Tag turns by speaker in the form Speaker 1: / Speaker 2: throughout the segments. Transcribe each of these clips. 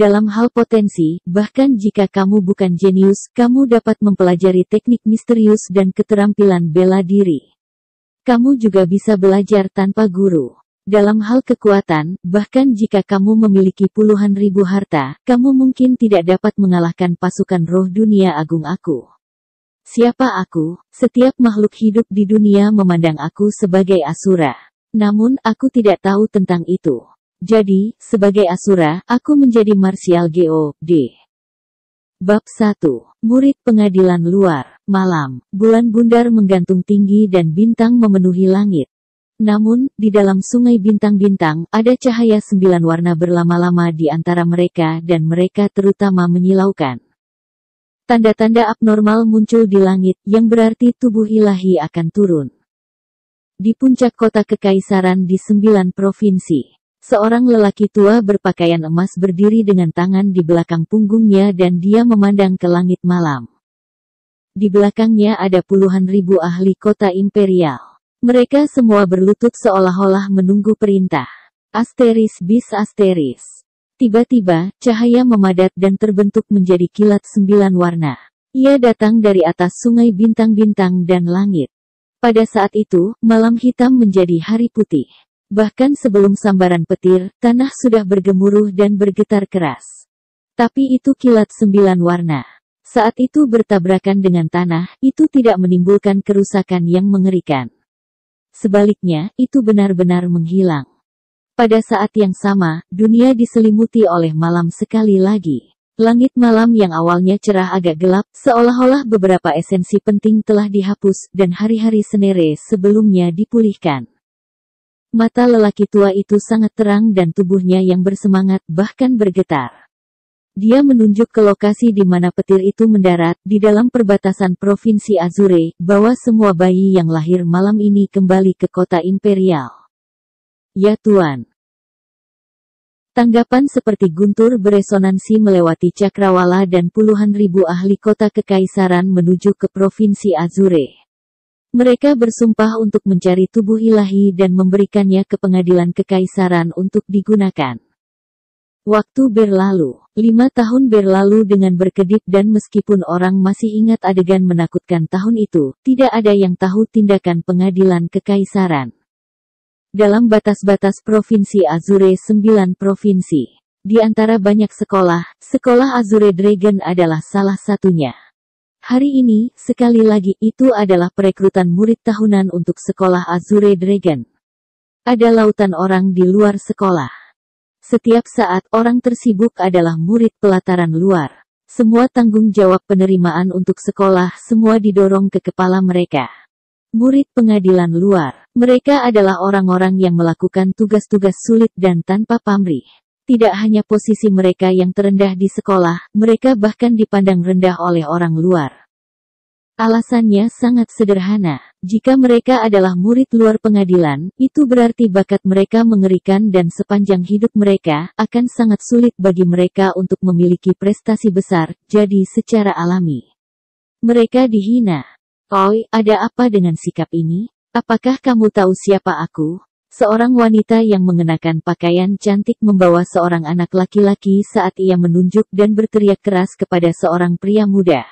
Speaker 1: Dalam hal potensi, bahkan jika kamu bukan jenius, kamu dapat mempelajari teknik misterius dan keterampilan bela diri. Kamu juga bisa belajar tanpa guru. Dalam hal kekuatan, bahkan jika kamu memiliki puluhan ribu harta, kamu mungkin tidak dapat mengalahkan pasukan roh dunia agung aku. Siapa aku? Setiap makhluk hidup di dunia memandang aku sebagai asura. Namun, aku tidak tahu tentang itu. Jadi, sebagai asura, aku menjadi marsial God. Bab 1. Murid pengadilan luar. Malam, bulan bundar menggantung tinggi dan bintang memenuhi langit. Namun, di dalam sungai bintang-bintang, ada cahaya 9 warna berlama-lama di antara mereka dan mereka terutama menyilaukan. Tanda-tanda abnormal muncul di langit, yang berarti tubuh ilahi akan turun. Di puncak kota kekaisaran di 9 provinsi, seorang lelaki tua berpakaian emas berdiri dengan tangan di belakang punggungnya dan dia memandang ke langit malam. Di belakangnya ada puluhan ribu ahli kota imperial. Mereka semua berlutut seolah-olah menunggu perintah. Asteris bis asteris. Tiba-tiba, cahaya memadat dan terbentuk menjadi kilat 9 warna. Ia datang dari atas sungai bintang-bintang dan langit. Pada saat itu, malam hitam menjadi hari putih. Bahkan sebelum sambaran petir, tanah sudah bergemuruh dan bergetar keras. Tapi itu kilat 9 warna. Saat itu bertabrakan dengan tanah, itu tidak menimbulkan kerusakan yang mengerikan. Sebaliknya, itu benar-benar menghilang. Pada saat yang sama, dunia diselimuti oleh malam sekali lagi. Langit malam yang awalnya cerah agak gelap, seolah-olah beberapa esensi penting telah dihapus, dan hari-hari senere sebelumnya dipulihkan. Mata lelaki tua itu sangat terang dan tubuhnya yang bersemangat bahkan bergetar. Dia menunjuk ke lokasi di mana petir itu mendarat, di dalam perbatasan Provinsi Azure, bawa semua bayi yang lahir malam ini kembali ke kota imperial. Ya Tuan. Tanggapan seperti guntur beresonansi melewati cakrawala dan puluhan ribu ahli kota kekaisaran menuju ke Provinsi Azure. Mereka bersumpah untuk mencari tubuh ilahi dan memberikannya ke pengadilan kekaisaran untuk digunakan. Waktu berlalu, 5 tahun berlalu dengan berkedip dan meskipun orang masih ingat adegan menakutkan tahun itu, tidak ada yang tahu tindakan pengadilan kekaisaran. Dalam batas-batas Provinsi Azure 9 provinsi. Di antara banyak sekolah, sekolah Azure Dragon adalah salah satunya. Hari ini, sekali lagi itu adalah perekrutan murid tahunan untuk sekolah Azure Dragon. Ada lautan orang di luar sekolah. Setiap saat orang tersibuk adalah murid pelataran luar. Semua tanggung jawab penerimaan untuk sekolah semua didorong ke kepala mereka. Murid pengadilan luar. Mereka adalah orang-orang yang melakukan tugas-tugas sulit dan tanpa pamrih. Tidak hanya posisi mereka yang terendah di sekolah, mereka bahkan dipandang rendah oleh orang luar. Alasannya sangat sederhana. Jika mereka adalah murid luar pengadilan, itu berarti bakat mereka mengerikan dan sepanjang hidup mereka, akan sangat sulit bagi mereka untuk memiliki prestasi besar, jadi secara alami. Mereka dihina. Oi, ada apa dengan sikap ini? Apakah kamu tahu siapa aku? Seorang wanita yang mengenakan pakaian cantik membawa seorang anak laki-laki saat ia menunjuk dan berteriak keras kepada seorang pria muda.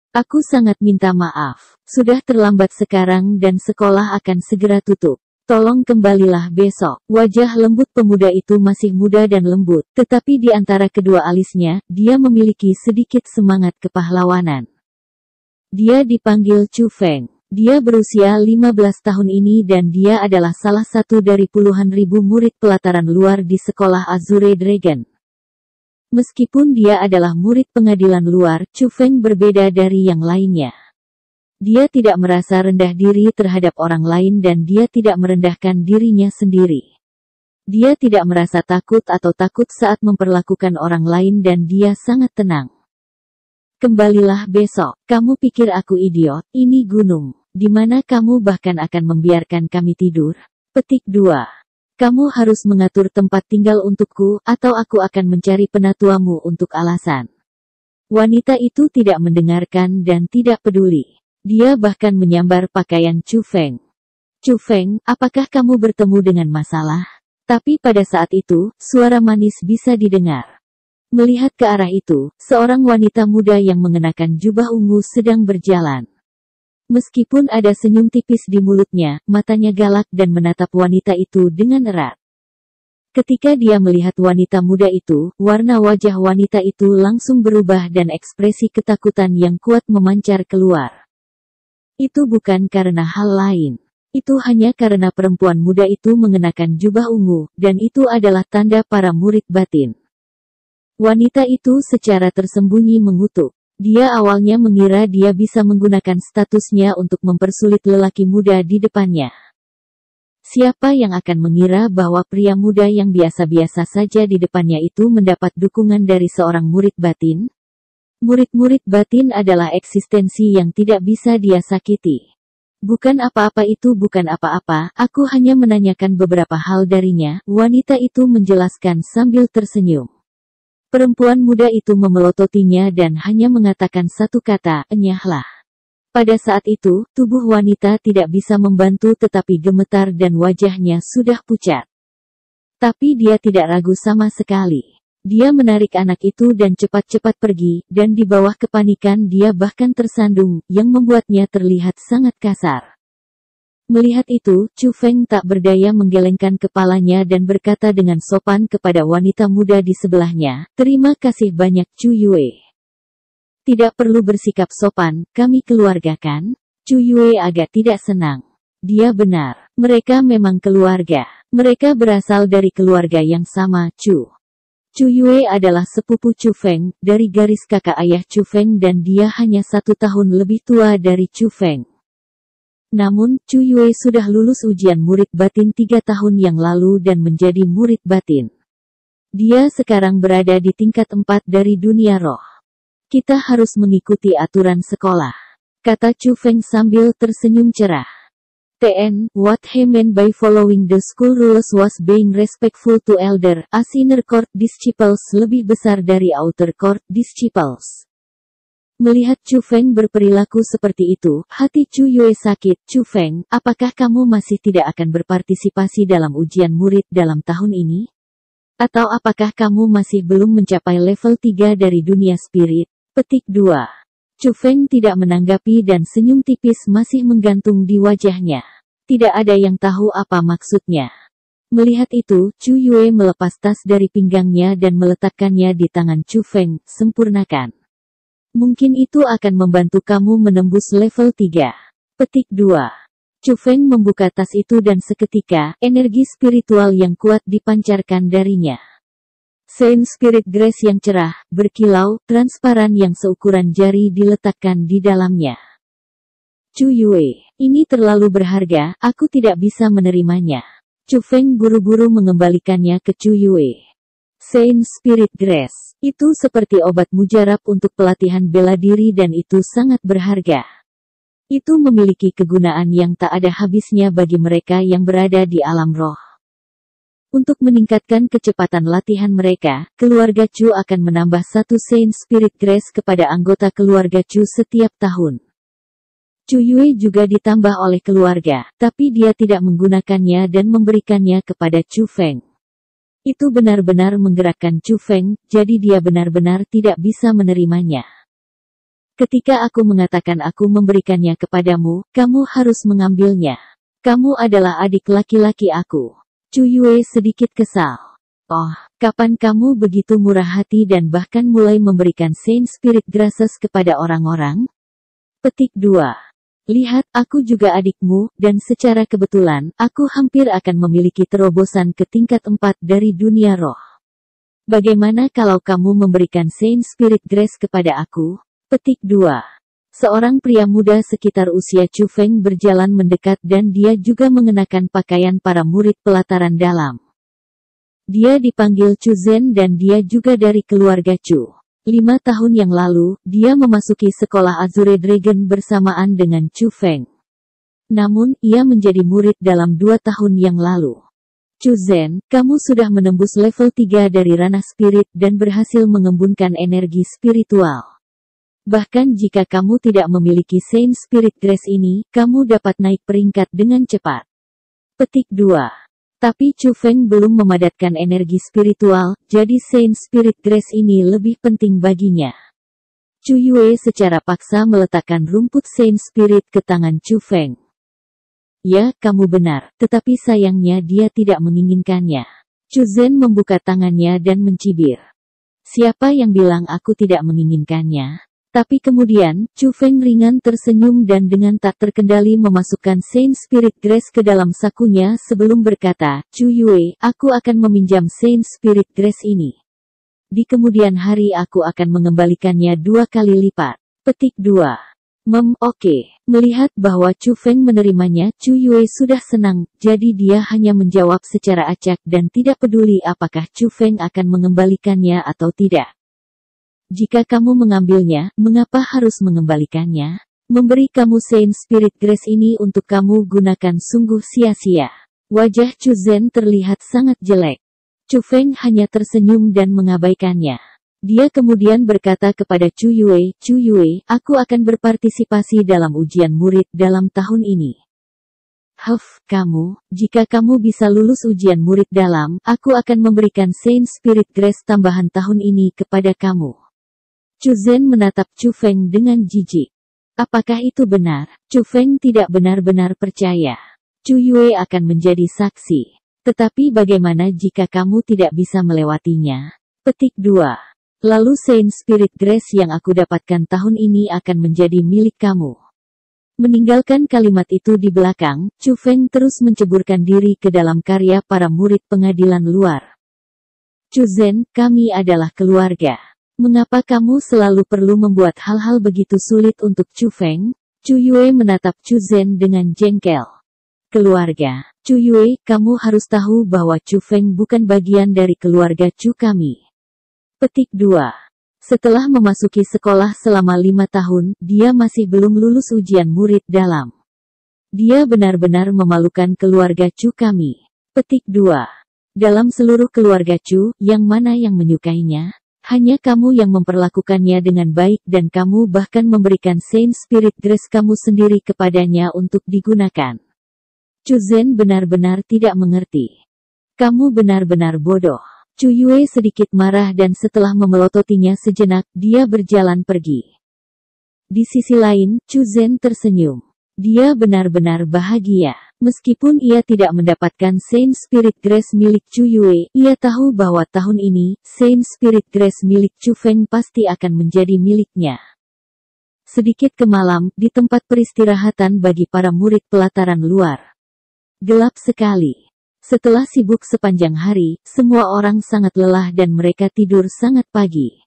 Speaker 1: Aku sangat minta maaf. Sudah terlambat sekarang dan sekolah akan segera tutup. Tolong kembalilah besok. Wajah lembut pemuda itu masih muda dan lembut, tetapi di antara kedua alisnya, dia memiliki sedikit semangat kepahlawanan. Dia dipanggil Chu Feng. Dia berusia 15 tahun ini dan dia adalah salah satu dari puluhan ribu murid pelataran luar di sekolah Azure Dragon. Meskipun dia adalah murid pengadilan luar, Chu Feng berbeda dari yang lainnya. Dia tidak merasa rendah diri terhadap orang lain dan dia tidak merendahkan dirinya sendiri. Dia tidak merasa takut atau takut saat memperlakukan orang lain dan dia sangat tenang. Kembalilah besok. Kamu pikir aku idiot? Ini gunung. Di mana kamu bahkan akan membiarkan kami tidur? Petik 2. Kamu harus mengatur tempat tinggal untukku, atau aku akan mencari penatuamu untuk alasan. Wanita itu tidak mendengarkan dan tidak peduli. Dia bahkan menyambar pakaian Chu Feng. Chu Feng, apakah kamu bertemu dengan masalah? Tapi pada saat itu, suara manis bisa didengar. Melihat ke arah itu, seorang wanita muda yang mengenakan jubah ungu sedang berjalan. Meskipun ada senyum tipis di mulutnya, matanya galak dan menatap wanita itu dengan erat. Ketika dia melihat wanita muda itu, warna wajah wanita itu langsung berubah dan ekspresi ketakutan yang kuat memancar keluar. Itu bukan karena hal lain. Itu hanya karena perempuan muda itu mengenakan jubah ungu, dan itu adalah tanda para murid batin. Wanita itu secara tersembunyi mengutuk. Dia awalnya mengira dia bisa menggunakan statusnya untuk mempersulit lelaki muda di depannya. Siapa yang akan mengira bahwa pria muda yang biasa-biasa saja di depannya itu mendapat dukungan dari seorang murid batin? Murid-murid batin adalah eksistensi yang tidak bisa dia sakiti. Bukan apa-apa itu bukan apa-apa, aku hanya menanyakan beberapa hal darinya, wanita itu menjelaskan sambil tersenyum. Perempuan muda itu memelototinya dan hanya mengatakan satu kata, enyahlah. Pada saat itu, tubuh wanita tidak bisa membantu tetapi gemetar dan wajahnya sudah pucat. Tapi dia tidak ragu sama sekali. Dia menarik anak itu dan cepat-cepat pergi, dan di bawah kepanikan dia bahkan tersandung, yang membuatnya terlihat sangat kasar. Melihat itu, Chu Feng tak berdaya menggelengkan kepalanya dan berkata dengan sopan kepada wanita muda di sebelahnya, terima kasih banyak Chu Yue. Tidak perlu bersikap sopan, kami keluarga kan? Chu Yue agak tidak senang. Dia benar, mereka memang keluarga. Mereka berasal dari keluarga yang sama, Chu. Chu Yue adalah sepupu Chu Feng, dari garis kakak ayah Chu Feng dan dia hanya 1 tahun lebih tua dari Chu Feng. Namun, Chu Yue sudah lulus ujian murid batin 3 tahun yang lalu dan menjadi murid batin. Dia sekarang berada di tingkat 4 dari dunia roh. Kita harus mengikuti aturan sekolah, kata Chu Feng sambil tersenyum cerah. What he meant by following the school rules was being respectful to elder, as inner court disciples lebih besar dari outer court disciples. Melihat Chu Feng berperilaku seperti itu, hati Chu Yue sakit. Chu Feng, apakah kamu masih tidak akan berpartisipasi dalam ujian murid dalam tahun ini? Atau apakah kamu masih belum mencapai level 3 dari dunia spirit? Petik 2. Chu Feng tidak menanggapi dan senyum tipis masih menggantung di wajahnya. Tidak ada yang tahu apa maksudnya. Melihat itu, Chu Yue melepas tas dari pinggangnya dan meletakkannya di tangan Chu Feng, sempurnakan. Mungkin itu akan membantu kamu menembus level 3. Petik 2. Chu Feng membuka tas itu dan seketika, energi spiritual yang kuat dipancarkan darinya. Saint Spirit Grace yang cerah, berkilau, transparan yang seukuran jari diletakkan di dalamnya. Chu Yue, ini terlalu berharga, aku tidak bisa menerimanya. Chu Feng buru-buru mengembalikannya ke Chu Yue. Saint Spirit Grace, itu seperti obat mujarab untuk pelatihan bela diri dan itu sangat berharga. Itu memiliki kegunaan yang tak ada habisnya bagi mereka yang berada di alam roh. Untuk meningkatkan kecepatan latihan mereka, keluarga Chu akan menambah 1 Saint Spirit Grace kepada anggota keluarga Chu setiap tahun. Chu Yue juga ditambah oleh keluarga, tapi dia tidak menggunakannya dan memberikannya kepada Chu Feng. Itu benar-benar menggerakkan Chu Feng, jadi dia benar-benar tidak bisa menerimanya. Ketika aku mengatakan aku memberikannya kepadamu, kamu harus mengambilnya. Kamu adalah adik laki-laki aku. Chu Yue sedikit kesal. Oh, kapan kamu begitu murah hati dan bahkan mulai memberikan Saint Spirit Graces kepada orang-orang? Petik 2. Lihat, aku juga adikmu, dan secara kebetulan, aku hampir akan memiliki terobosan ke tingkat 4 dari dunia roh. Bagaimana kalau kamu memberikan Saint Spirit Grace kepada aku? Petik 2. Seorang pria muda sekitar usia Chu Feng berjalan mendekat dan dia juga mengenakan pakaian para murid pelataran dalam. Dia dipanggil Chu Zhen dan dia juga dari keluarga Chu. 5 tahun yang lalu, dia memasuki sekolah Azure Dragon bersamaan dengan Chu Feng. Namun, ia menjadi murid dalam 2 tahun yang lalu. Chu Zhen, kamu sudah menembus level 3 dari ranah spirit dan berhasil mengembunkan energi spiritual. Bahkan jika kamu tidak memiliki Saint Spirit Grace ini, kamu dapat naik peringkat dengan cepat. Petik 2. Tapi Chu Feng belum memadatkan energi spiritual, jadi Saint Spirit Grace ini lebih penting baginya. Chu Yue secara paksa meletakkan rumput Saint Spirit ke tangan Chu Feng. Ya, kamu benar, tetapi sayangnya dia tidak menginginkannya. Chu Zhen membuka tangannya dan mencibir. Siapa yang bilang aku tidak menginginkannya? Tapi kemudian, Chu Feng ringan tersenyum dan dengan tak terkendali memasukkan Saint Spirit Grace ke dalam sakunya sebelum berkata, Chu Yue, aku akan meminjam Saint Spirit Grace ini. Di kemudian hari aku akan mengembalikannya 2 kali lipat. Petik 2. Oke. Melihat bahwa Chu Feng menerimanya, Chu Yue sudah senang, jadi dia hanya menjawab secara acak dan tidak peduli apakah Chu Feng akan mengembalikannya atau tidak. Jika kamu mengambilnya, mengapa harus mengembalikannya? Memberi kamu Saint Spirit Grace ini untuk kamu gunakan sungguh sia-sia. Wajah Chu Zhen terlihat sangat jelek. Chu Feng hanya tersenyum dan mengabaikannya. Dia kemudian berkata kepada Chu Yue, aku akan berpartisipasi dalam ujian murid dalam tahun ini. Kamu, jika kamu bisa lulus ujian murid dalam, aku akan memberikan Saint Spirit Grace tambahan tahun ini kepada kamu. Chu Zhen menatap Chu Feng dengan jijik. Apakah itu benar? Chu Feng tidak benar-benar percaya. Chu Yue akan menjadi saksi. Tetapi bagaimana jika kamu tidak bisa melewatinya? Petik 2. Lalu Saint Spirit Grace yang aku dapatkan tahun ini akan menjadi milik kamu. Meninggalkan kalimat itu di belakang, Chu Feng terus menceburkan diri ke dalam karya para murid pengadilan luar. Chu Zhen, kami adalah keluarga. Mengapa kamu selalu perlu membuat hal-hal begitu sulit untuk Chu Feng? Chu Yue menatap Chu Zhen dengan jengkel. Keluarga. Chu Yue, kamu harus tahu bahwa Chu Feng bukan bagian dari keluarga Chu kami. Petik 2. Setelah memasuki sekolah selama 5 tahun, dia masih belum lulus ujian murid dalam. Dia benar-benar memalukan keluarga Chu kami. Petik 2. Dalam seluruh keluarga Chu, yang mana yang menyukainya? Hanya kamu yang memperlakukannya dengan baik dan kamu bahkan memberikan Saint Spirit Grace kamu sendiri kepadanya untuk digunakan. Chu Zhen benar-benar tidak mengerti. Kamu benar-benar bodoh. Chu Yue sedikit marah dan setelah memelototinya sejenak, dia berjalan pergi. Di sisi lain, Chu Zhen tersenyum. Dia benar-benar bahagia. Meskipun ia tidak mendapatkan Saint Spirit Grace milik Chu Yue, ia tahu bahwa tahun ini, Saint Spirit Grace milik Chu Feng pasti akan menjadi miliknya. Sedikit ke malam, di tempat peristirahatan bagi para murid pelataran luar. Gelap sekali. Setelah sibuk sepanjang hari, semua orang sangat lelah dan mereka tidur sangat pagi.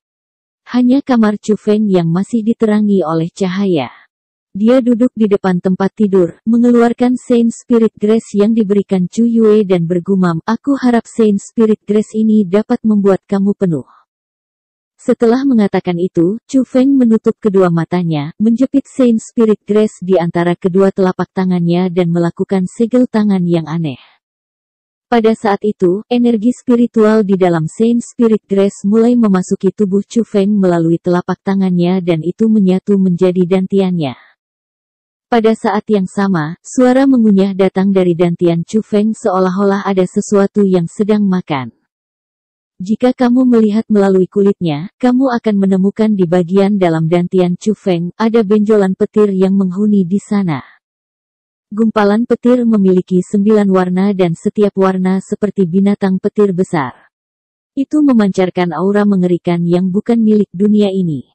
Speaker 1: Hanya kamar Chu Feng yang masih diterangi oleh cahaya. Dia duduk di depan tempat tidur, mengeluarkan Saint Spirit Grace yang diberikan Chu Yue dan bergumam, aku harap Saint Spirit Grace ini dapat membuat kamu penuh. Setelah mengatakan itu, Chu Feng menutup kedua matanya, menjepit Saint Spirit Grace di antara kedua telapak tangannya dan melakukan segel tangan yang aneh. Pada saat itu, energi spiritual di dalam Saint Spirit Grace mulai memasuki tubuh Chu Feng melalui telapak tangannya dan itu menyatu menjadi dantiannya. Pada saat yang sama, suara mengunyah datang dari dantian Chu Feng seolah-olah ada sesuatu yang sedang makan. Jika kamu melihat melalui kulitnya, kamu akan menemukan di bagian dalam dantian Chu Feng, ada benjolan petir yang menghuni di sana. Gumpalan petir memiliki 9 warna dan setiap warna seperti binatang petir besar. Itu memancarkan aura mengerikan yang bukan milik dunia ini.